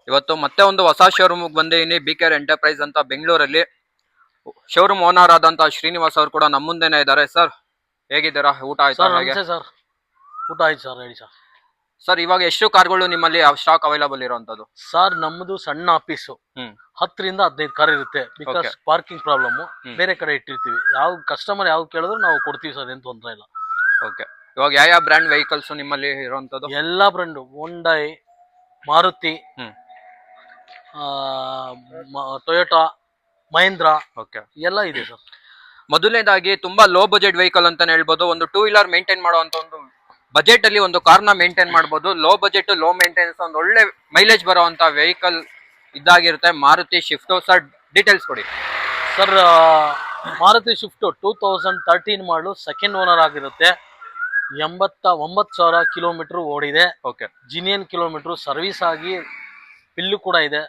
ಇವತ್ತು ಮತ್ತೆ ಒಂದು ಹೊಸ ಶೋರೂಮ್ ಬಂದಿದ್ದೀನಿ, ಬಿಕೆಆರ್ ಎಂಟರ್ಪ್ರೈಸ್ ಅಂತ ಬೆಂಗಳೂರಲ್ಲಿ. ಶೋರೂಮ್ ಓನರ್ ಆದಂತ ಶ್ರೀನಿವಾಸ್ ಅವರು ಕೂಡ ನಮ್ಮ ಮುಂದೆನೇ ಇದ್ದಾರೆ. ಸರ್ ಹೇಗಿದ್ದೀರಾ? ಊಟ ಆಯ್ತಾ? ಸರ್ ನಮಸ್ತೆ ಸರ್, ಊಟ ಆಯ್ತು ಸರ್. ಹೇಳಿ ಸರ್. ಸರ್ ಇವಾಗ ಎಷ್ಟು ಕಾರ್ಗಳು ನಿಮ್ಮಲ್ಲಿ ಸ್ಟಾಕ್ ಅವೈಲಬಲ್ ಇರುವಂತದ್ದು? ಸರ್ ನಮ್ಮದು ಸಣ್ಣ ಆಫೀಸು, 10ರಿಂದ 15 ಕಾರ್ ಇರುತ್ತೆ. ಬಿಕಾಸ್ ಪಾರ್ಕಿಂಗ್ ಪ್ರಾಬ್ಲಮ್, ಬೇರೆ ಕಡೆ ಇಟ್ಟಿರ್ತೀವಿ. ಯಾವ ಕಸ್ಟಮರ್ ಯಾವ್ದು ಕೇಳಿದ್ರು ನಾವು ಕೊಡ್ತೀವಿ ಸರ್, ಏನು ತೊಂದರೆ ಇಲ್ಲ. ಓಕೆ, ಇವಾಗ ಯಾವ ಬ್ರ್ಯಾಂಡ್ ವೆಹಿಕಲ್ಸ್ ನಿಮ್ಮಲ್ಲಿ ಇರುವಂತದ್ದು? ಎಲ್ಲಾ brand, Hyundai, Maruti, Toyota, Mahindra, okay, ಎಲ್ಲ ಇದೆ ಸರ್. ಮೊದಲನೇದಾಗಿ ತುಂಬಾ ಲೋ ಬಜೆಟ್ ವೆಹಿಕಲ್ ಅಂತಾನೆ ಹೇಳ್ಬೋದು. ಒಂದು 2 ವೀಲರ್ ಮೇಂಟೈನ್ ಮಾಡುವಂತ ಒಂದು ಬಜೆಟ್ ಅಲ್ಲಿ ಒಂದು ಕಾರ್ನ ಮೇಂಟೈನ್ ಮಾಡಬಹುದು. ಲೋ ಬಜೆಟ್, ಲೋ ಮೇಂಟೆನೆನ್ಸ್, ಒಂದು ಒಳ್ಳೆ ಮೈಲೇಜ್ ಬರುವಂತ ವೆಹಿಕಲ್ ಇದಾಗಿರುತ್ತೆ ಮಾರುತಿ ಶಿಫ್ಟ್. ಸರ್ ಡೀಟೇಲ್ಸ್ ಕೊಡಿ. ಸರ್ ಮಾರುತಿ ಶಿಫ್ಟ್ 2013 ಮಾಡಲು, ಸೆಕೆಂಡ್ ಓನರ್ ಆಗಿರುತ್ತೆ. 89,000 ಕಿಲೋಮೀಟರ್ ಓಡಿದೆ. ಓಕೆ, ಜಿನಿಯನ್ ಕಿಲೋಮೀಟರ್ ಸರ್ವಿಸ್ ಆಗಿ ಬಿಲ್ಲು ಕೂಡ ಇದೆ,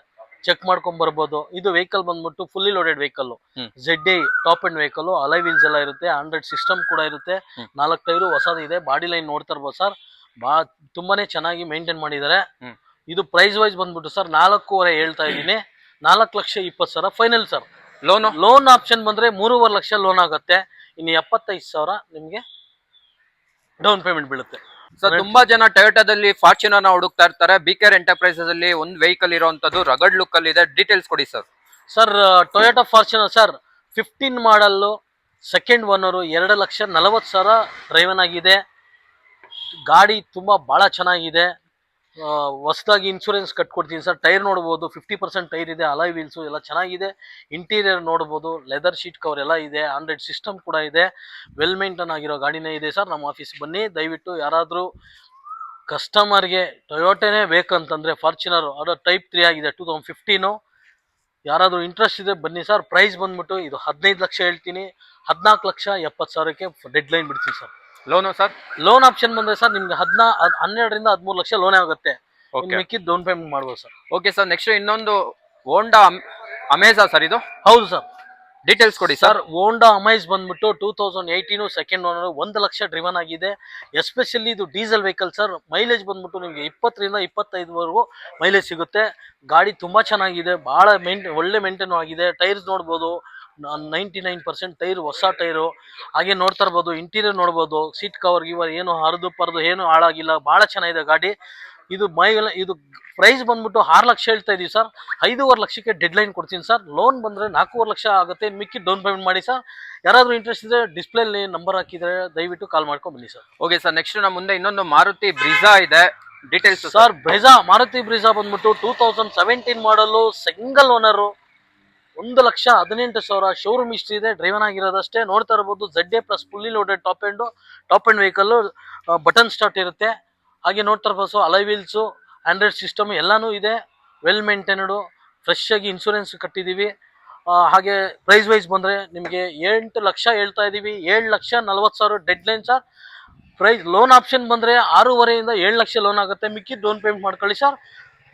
ಚೆಕ್ ಮಾಡ್ಕೊಂಡ್ ಬರ್ಬೋದು. ಇದು ವೆಹಿಕಲ್ ಬಂದ್ಬಿಟ್ಟು fully loaded vehicle, ZD top and vehicle. ಅಲೈ wheels ಎಲ್ಲ ಇರುತ್ತೆ, 100 ಸಿಸ್ಟಮ್ ಕೂಡ ಇರುತ್ತೆ. 4 ಟೈರು ಹೊಸದಿದೆ. ಬಾಡಿ ಲೈನ್ ನೋಡ್ತಾ ಇರ್ಬೋದು ಸರ್, ತುಂಬಾನೇ ಚೆನ್ನಾಗಿ ಮೇಂಟೈನ್ ಮಾಡಿದ್ದಾರೆ. ಇದು ಪ್ರೈಸ್ ವೈಸ್ ಬಂದ್ಬಿಟ್ಟು ಸರ್ 4.5 ಹೇಳ್ತಾ ಇದ್ದೀನಿ. 4,20,000 ಫೈನಲ್ ಸರ್. ಲೋನ್ ಆಪ್ಷನ್ ಬಂದ್ರೆ 3.5 ಲಕ್ಷ ಲೋನ್ ಆಗುತ್ತೆ. ಇನ್ನು 75,000 ನಿಮ್ಗೆ ಡೌನ್ ಪೇಮೆಂಟ್ ಬೀಳುತ್ತೆ. ಸರ್ ತುಂಬಾ ಜನ ಟೊಯೋಟಾದಲ್ಲಿ ಫಾರ್ಚುನರ್ ನ ಹುಡುಕ್ತಾ ಇರ್ತಾರೆ. ಬಿಕೆಆರ್ ಎಂಟರ್ಪ್ರೈಸಸ್ ಅಲ್ಲಿ ಒಂದು ವೆಹಿಕಲ್ ಇರುವಂತದ್ದು ರಗಡ್ ಲುಕ್ ಅಲ್ಲಿ ಇದೆ. ಡೀಟೇಲ್ಸ್ ಕೊಡಿ sir. Sir Toyota Fortuner sir 15 model, second owner, 2,40,000 driven ಆಗಿದೆ. ಗಾಡಿ ತುಂಬಾ ಬಹಳ ಚೆನ್ನಾಗಿದೆ. ಹೊಸದಾಗಿ ಇನ್ಶೂರೆನ್ಸ್ ಕಟ್ಕೊಡ್ತೀನಿ ಸರ್. ಟೈರ್ ನೋಡ್ಬೋದು, 50% ಟೈರ್ ಇದೆ. ಅಲಾಯ್ ವೀಲ್ಸು ಎಲ್ಲ ಚೆನ್ನಾಗಿದೆ. ಇಂಟೀರಿಯರ್ ನೋಡ್ಬೋದು, ಲೆದರ್ ಶೀಟ್ ಕವರ್ ಎಲ್ಲ ಇದೆ. 100 ಸಿಸ್ಟಮ್ ಕೂಡ ಇದೆ. ವೆಲ್ ಮೇಂಟೈನ್ ಆಗಿರೋ ಗಾಡಿನೇ ಇದೆ ಸರ್. ನಮ್ಮ ಆಫೀಸ್ ಬನ್ನಿ. ದಯವಿಟ್ಟು ಯಾರಾದರೂ ಕಸ್ಟಮರ್ಗೆ ಟೊಯೋಟನೇ ಬೇಕಂತಂದರೆ, ಫಾರ್ಚುನರ್ ಅದು ಟೈಪ್ 3 ಆಗಿದೆ, 2015, ಯಾರಾದರೂ ಇಂಟ್ರೆಸ್ಟ್ ಇದೆ ಬನ್ನಿ ಸರ್. ಪ್ರೈಸ್ ಬಂದ್ಬಿಟ್ಟು ಇದು 15 ಲಕ್ಷ ಹೇಳ್ತೀನಿ. 14,70,000ಕ್ಕೆ ಡೆಡ್ ಲೈನ್ ಬಿಡ್ತೀನಿ sir. Loan sir? Loan option ಬಂದ್ರೆ ಸರ್ ನಿಮ್ಗೆ 12ರಿಂದ 13 ಲಕ್ಷ ಲೋನ್ ಆಗುತ್ತೆ. ಮಿಕ್ಕಿದ್ದು ಡೌನ್ ಪೇಮೆಂಟ್ ಮಾಡ್ಬೋದು ಸರ್. ಓಕೆ ಸರ್, ನೆಕ್ಸ್ಟ್ ಇನ್ನೊಂದು ಹೋಂಡಾ ಅಮೇಜಾ ಸರ್. ಇದು ಹೌದು ಸರ್. ಡೀಟೇಲ್ಸ್ ಕೊಡಿ ಸರ್. ಹೋಂಡಾ ಅಮೈಸ್ ಬಂದ್ಬಿಟ್ಟು 2018 ಸೆಕೆಂಡ್ ಓನರ್, 1 ಲಕ್ಷ ಡ್ರಿವನ್ ಆಗಿದೆ. ಎಸ್ಪೆಷಲಿ ಇದು ಡೀಸೆಲ್ ವೆಹಿಕಲ್ ಸರ್. ಮೈಲೇಜ್ ಬಂದ್ಬಿಟ್ಟು ನಿಮಗೆ 20ರಿಂದ 25ವರೆಗೂ ಮೈಲೇಜ್ ಸಿಗುತ್ತೆ. ಗಾಡಿ ತುಂಬಾ ಚೆನ್ನಾಗಿದೆ, ಬಹಳ ಒಳ್ಳೆ ಮೇಂಟೈನ್ ಆಗಿದೆ. ಟೈರ್ಸ್ ನೋಡ್ಬೋದು, 99% ಟೈರ್ ಹೊಸ ಟೈರು. ಹಾಗೆ ನೋಡ್ತಾ ಇರ್ಬೋದು, ಇಂಟೀರಿಯರ್ ನೋಡ್ಬೋದು, ಸೀಟ್ ಕವರ್ ಗಿವರ್ ಏನು ಹರಿದು ಪರದು ಏನು ಹಾಳಾಗಿಲ್ಲ, ಬಹಳ ಚೆನ್ನಾಗಿದೆ ಗಾಡಿ. ಇದು ಪ್ರೈಸ್ ಬಂದ್ಬಿಟ್ಟು 6 ಲಕ್ಷ ಹೇಳ್ತಾ ಇದೀವಿ ಸರ್. 5.5 ಲಕ್ಷಕ್ಕೆ ಡೆಡ್ ಲೈನ್ ಕೊಡ್ತೀನಿ ಸರ್. ಲೋನ್ ಬಂದ್ರೆ 4.5 ಲಕ್ಷ ಆಗುತ್ತೆ. ಮಿಕ್ಕಿ ಡೌನ್ ಪೇಮೆಂಟ್ ಮಾಡಿ ಸರ್. ಯಾರಾದ್ರೂ ಇಂಟ್ರೆಸ್ಟ್ ಇದ್ರೆ ಡಿಸ್ಪ್ಲೇಲಿ ನಂಬರ್ ಹಾಕಿದ್ರೆ ದಯವಿಟ್ಟು ಕಾಲ್ ಮಾಡ್ಕೊಂಡು ಬನ್ನಿ ಸರ್. ಓಕೆ ಸರ್, ನೆಕ್ಸ್ಟ್ ನಮ್ಮ ಮುಂದೆ ಇನ್ನೊಂದು ಮಾರುತಿ ಬ್ರಿಜಾ ಇದೆ. Details sir. ಮಾರುತಿ ಬ್ರಿಜಾ ಬಂದ್ಬಿಟ್ಟು 2017 ಮಾಡಲು, ಸಿಂಗಲ್ ಓನರು, 1,18,000 ಶೋರೂಮ್ ಹಿಸ್ಟ್ರಿ ಇದೆ. ಡ್ರೈವನ್ ಆಗಿರೋದಷ್ಟೇ. ನೋಡ್ತಾ ಇರಬಹುದು, ZA plus fully loaded top and vehicle. Button start ಇರುತ್ತೆ. ಹಾಗೆ ನೋಡ್ತಾ ಇರ್ಬೋದು, ಅಲಾಯ್ ವೀಲ್ಸು, 100 ಸಿಸ್ಟಮ್ ಎಲ್ಲಾನು ಇದೆ. ವೆಲ್ ಮೇಂಟೈನ್ಡು, ಫ್ರೆಶ್ ಆಗಿ ಇನ್ಶೂರೆನ್ಸ್ ಕಟ್ಟಿದ್ದೀವಿ. ಹಾಗೆ ಪ್ರೈಸ್ ವೈಸ್ ಬಂದರೆ ನಿಮಗೆ 8 ಲಕ್ಷ ಹೇಳ್ತಾ ಇದ್ದೀವಿ. 7,40,000 deadline sir. Price loan option ಬಂದರೆ 6.5ರಿಂದ 7 ಲಕ್ಷ ಲೋನ್ ಆಗುತ್ತೆ. ಮಿಕ್ಕಿ ಡೌನ್ ಪೇಮೆಂಟ್ ಮಾಡ್ಕೊಳ್ಳಿ ಸರ್.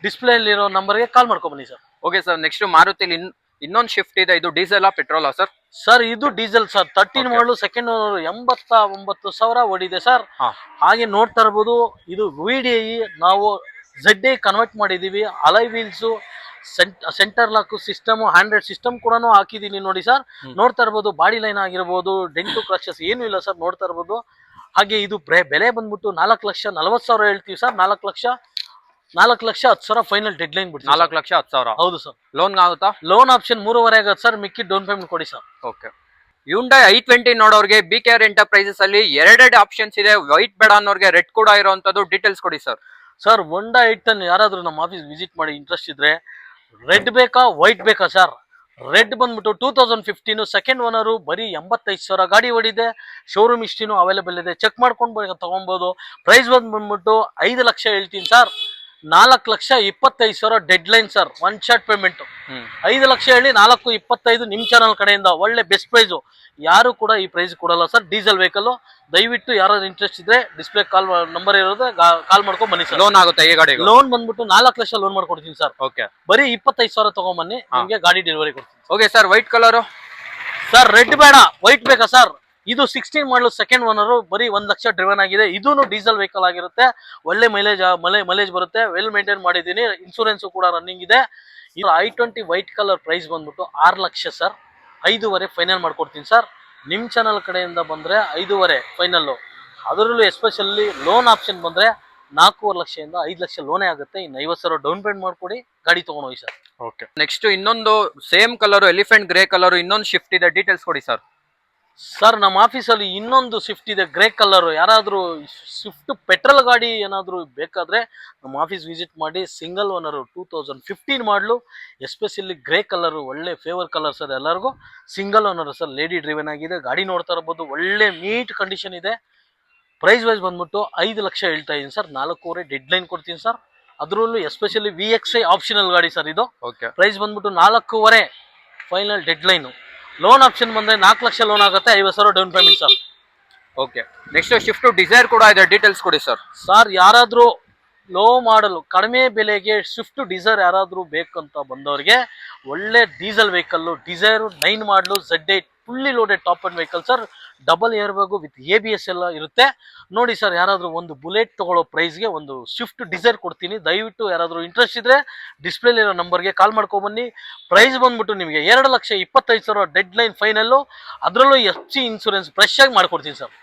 ಡಿಸ್ಪ್ಲೇಲಿರೋ ನಂಬರ್ಗೆ ಕಾಲ್ ಮಾಡ್ಕೊಂಬನ್ನಿ ಸರ್. ಓಕೆ ಸರ್, ನೆಕ್ಸ್ಟ್ ಮಾರುತಿಲಿ ಇನ್ನೊಂದು ಶಿಫ್ಟ್ ಇದೆ. ಇದು ಡೀಸೆಲ್ ಪೆಟ್ರೋಲಾ ಸರ್? ಸರ್ ಇದು ಡೀಸೆಲ್ ಸರ್. 13 ಮಾಡಲು, ಸೆಕೆಂಡ್ ಓನರ್, 89,000 ಓಡಿದೆ ಸರ್. ಹಾಗೆ ನೋಡ್ತಾ ಇರ್ಬೋದು, ಇದು VDI ನಾವು ZA ಕನ್ವರ್ಟ್ ಮಾಡಿದೀವಿ. Alloy wheels, centre lock system, 100 system ಕೂಡ ಹಾಕಿದೀನಿ ನೋಡಿ ಸರ್. ನೋಡ್ತಾ ಇರ್ಬೋದು, ಬಾಡಿ ಲೈನ್ ಆಗಿರ್ಬೋದು, ಡೆಂಟು ಕ್ರಶಸ್ ಏನು ಇಲ್ಲ ಸರ್. ನೋಡ್ತಾ ಇರ್ಬೋದು. ಹಾಗೆ ಇದು ಬೆಲೆ ಬಂದ್ಬಿಟ್ಟು 4,40,000 ಹೇಳ್ತೀವಿ ಸರ್. 4,10,000 ಫೈನಲ್ ಡೆಡ್ ಲೈನ್ ಬಿಡ್ತೀವಿ. 4,10,000? ಹೌದು ಸರ್. ಲೋನ್ ಆಗುತ್ತಾ? ಲೋನ್ ಆಪ್ಷನ್ 3.5 ಆಗುತ್ತೆ ಸರ್. ಮಿಕ್ಕಿ ಡೌನ್ ಪೇಮೆಂಟ್ ಕೊಡಿ ಸರ್. ಓಕೆ. ಹ್ಯುಂಡೈ i20 ನೋಡೋರಿಗೆ ಬಿಕೆಆರ್ ಎಂಟರ್ಪ್ರೈಸಸ್ ಅಲ್ಲಿ 2 ಆಪ್ಷನ್ಸ್ ಇದೆ. ವೈಟ್ ಬೇಡ ಅನ್ನೋರಿಗೆ ರೆಡ್ ಕೂಡ ಇರುವಂತದ್ದು. ಡೀಟೇಲ್ಸ್ ಕೊಡಿ ಸರ್. ಸರ್ ಹೋಂಡಾ i10 ಯಾರಾದ್ರೂ ನಮ್ಮ ಆಫೀಸ್ ವಿಸಿಟ್ ಮಾಡಿ ಇಂಟ್ರೆಸ್ಟ್ ಇದ್ರೆ, ರೆಡ್ ಬೇಕಾ ವೈಟ್ ಬೇಕಾ ಸರ್? ರೆಡ್ ಬಂದ್ಬಿಟ್ಟು 2015 ಸೆಕೆಂಡ್ ಓನರು, ಬರೀ 85,000 ಗಾಡಿ ಓಡಿದೆ. ಶೋರೂಮ್ ಹಿಸ್ಟ್ರಿನೂ ಅವೈಲೇಬಲ್ ಇದೆ, ಚೆಕ್ ಮಾಡ್ಕೊಂಡು ತಗೊಬೋದು. ಪ್ರೈಸ್ ಬಂದ್ಬಿಟ್ಟು 5 ಲಕ್ಷ ಹೇಳ್ತೀನಿ sir. 4,25,000 dead line sir. 1 shot payment. 5 lakh ಹೇಳಿ 4,25 ನಿಮ್ ಚಾನಲ್ ಕಡೆಯಿಂದ ಒಳ್ಳೆ ಬೆಸ್ಟ್ ಪ್ರೈಸು. ಯಾರು ಕೂಡ ಈ ಪ್ರೈಸ್ ಕೊಡಲ್ಲ ಸರ್. Diesel vehicle. ದಯವಿಟ್ಟು ಯಾರಾದ್ರೂ ಇಂಟ್ರೆಸ್ಟ್ ಇದ್ರೆ ಡಿಸ್ಪ್ಲೇ ಕಾಲ್ ನಂಬರ್ ಇರೋದು, ಕಾಲ್ ಮಾಡ್ಕೊಂಡು ಬನ್ನಿ ಸರ್. ಲೋನ್ ಆಗುತ್ತೆ ಈ ಗಾಡಿ? ಲೋನ್ ಬಂದ್ಬಿಟ್ಟು 4 ಲಕ್ಷ ಲೋನ್ ಮಾಡ್ಕೊಡ್ತೀನಿ ಸರ್. ಓಕೆ. ಬರೀ 25,000 ತಗೊಂಬನ್ನಿ, ನಿಮ್ಗೆ ಗಾಡಿ ಡೆಲಿವರಿ ಕೊಡ್ತೀನಿ. Okay sir, white colour? Sir red ಬೇಡ, ವೈಟ್ ಬೇಕಾ ಸರ್? ಇದು 16 ಮಾಡಲು ಸೆಕೆಂಡ್ ಓನರು, ಬರೀ 1 ಲಕ್ಷ ಡ್ರಿವನ್ ಆಗಿದೆ. ಇದೂ ಡೀಸೆಲ್ ವೆಹಿಕಲ್ ಆಗಿರುತ್ತೆ, ಒಳ್ಳೆ ಮೈಲೇಜ್ ಬರುತ್ತೆ, ವೆಲ್ ಮೇಂಟೈನ್ ಮಾಡಿದ್ದೀನಿ, ಇನ್ಸೂರೆನ್ಸ್ ಕೂಡ ರನ್ನಿಂಗ್ ಇದೆ. ಇದು i20 ವೈಟ್ ಕಲರ್ ಪ್ರೈಸ್ ಬಂದ್ಬಿಟ್ಟು 6 ಲಕ್ಷ ಸರ್. 5.5 ಫೈನಲ್ ಮಾಡ್ಕೊಡ್ತೀನಿ ಸರ್. ನಿಮ್ಮ ಚಾನಲ್ ಕಡೆಯಿಂದ ಬಂದರೆ 5.5 ಫೈನಲ್ಲು. ಅದರಲ್ಲೂ ಎಸ್ಪೆಷಲಿ ಲೋನ್ ಆಪ್ಷನ್ ಬಂದರೆ 4.5 ಲಕ್ಷದಿಂದ 5 ಲಕ್ಷ ಲೋನೇ ಆಗುತ್ತೆ. ಇನ್ನು 50,000 ಡೌನ್ ಪೇಮೆಂಟ್ ಮಾಡ್ಕೊಡಿ, ಗಾಡಿ ತೊಗೊಂಡೋಗಿ ಸರ್. ಓಕೆ, ನೆಕ್ಸ್ಟ್ ಇನ್ನೊಂದು same colour elephant grey colour ಇನ್ನೊಂದು ಶಿಫ್ಟ್ ಇದೆ, ಡೀಟೇಲ್ಸ್ ಕೊಡಿ ಸರ್. ಸರ್ ನಮ್ಮ ಆಫೀಸಲ್ಲಿ ಇನ್ನೊಂದು ಸ್ವಿಫ್ಟ್ ಇದೆ, ಗ್ರೇ ಕಲರ್. ಯಾರಾದರೂ ಸ್ವಿಫ್ಟ್ ಪೆಟ್ರೋಲ್ ಗಾಡಿ ಏನಾದರೂ ಬೇಕಾದರೆ ನಮ್ಮ ಆಫೀಸ್ ವಿಸಿಟ್ ಮಾಡಿ. ಸಿಂಗಲ್ ಓನರು, 2015 ಮಾಡಲು, ಎಸ್ಪೆಷಲಿ ಗ್ರೇ ಕಲರು ಒಳ್ಳೆ ಫೇವರ್ ಕಲರ್ ಸರ್ ಎಲ್ಲರಿಗೂ. Single owner sir, lady driven ಆಗಿದೆ, ಗಾಡಿ ನೋಡ್ತಾ ಇರ್ಬೋದು, ಒಳ್ಳೆ ನೀಟ್ ಕಂಡೀಷನ್ ಇದೆ. ಪ್ರೈಸ್ ವೈಸ್ ಬಂದ್ಬಿಟ್ಟು 5 ಲಕ್ಷ ಹೇಳ್ತಾ ಇದ್ದೀನಿ ಸರ್. 4.5 ಡೆಡ್ ಲೈನ್ ಕೊಡ್ತೀನಿ ಸರ್. ಅದರಲ್ಲೂ ಎಸ್ಪೆಷಲಿ VXI ಆಪ್ಷನಲ್ ಗಾಡಿ ಸರ್ ಇದು. ಓಕೆ, ಪ್ರೈಸ್ ಬಂದ್ಬಿಟ್ಟು 4.5 final dead line. Loan option ಬಂದರೆ 4 ಲಕ್ಷ ಲೋನ್ ಆಗುತ್ತೆ, 50,000 down payment sir. Okay, next Swift Dzire ಕೂಡ ಇದೆ, ಡೀಟೇಲ್ಸ್ ಕೊಡಿ ಸರ್. ಸರ್ ಯಾರಾದರೂ ಲೋ ಮಾಡಲು ಕಡಿಮೆ ಬೆಲೆಗೆ ಸ್ವಿಫ್ಟ್ ಡಿಸೈರ್ ಯಾರಾದರೂ ಬೇಕಂತ ಬಂದವರಿಗೆ ಒಳ್ಳೆ ಡೀಸೆಲ್ ವೆಹಿಕಲ್ಲು, ಡಿಸೈರು 9 ಮಾಡಲು Z8 fully loaded top and vehicle sir. Double air bag with ABS ಎಲ್ಲ ಇರುತ್ತೆ. ನೋಡಿ ಸರ್, ಯಾರಾದರೂ ಒಂದು ಬುಲೆಟ್ ತೊಗೊಳ್ಳೋ ಪ್ರೈಸ್ಗೆ ಒಂದು ಸ್ವಿಫ್ಟ್ ಡಿಸೈರ್ ಕೊಡ್ತೀನಿ. ದಯವಿಟ್ಟು ಯಾರಾದರೂ ಇಂಟ್ರೆಸ್ಟ್ ಇದ್ದರೆ ಡಿಸ್ಪ್ಲೇಲಿರೋ ನಂಬರ್ಗೆ ಕಾಲ್ ಮಾಡ್ಕೊಬನ್ನಿ. ಪ್ರೈಸ್ ಬಂದ್ಬಿಟ್ಟು ನಿಮಗೆ 2,25,000 ಡೆಡ್ ಲೈನ್ ಫೈನಲ್ಲು. ಅದರಲ್ಲೂ FC ಇನ್ಸೂರೆನ್ಸ್ ಫ್ರೆಶ್ ಆಗಿ ಮಾಡ್ಕೊಡ್ತೀನಿ ಸರ್.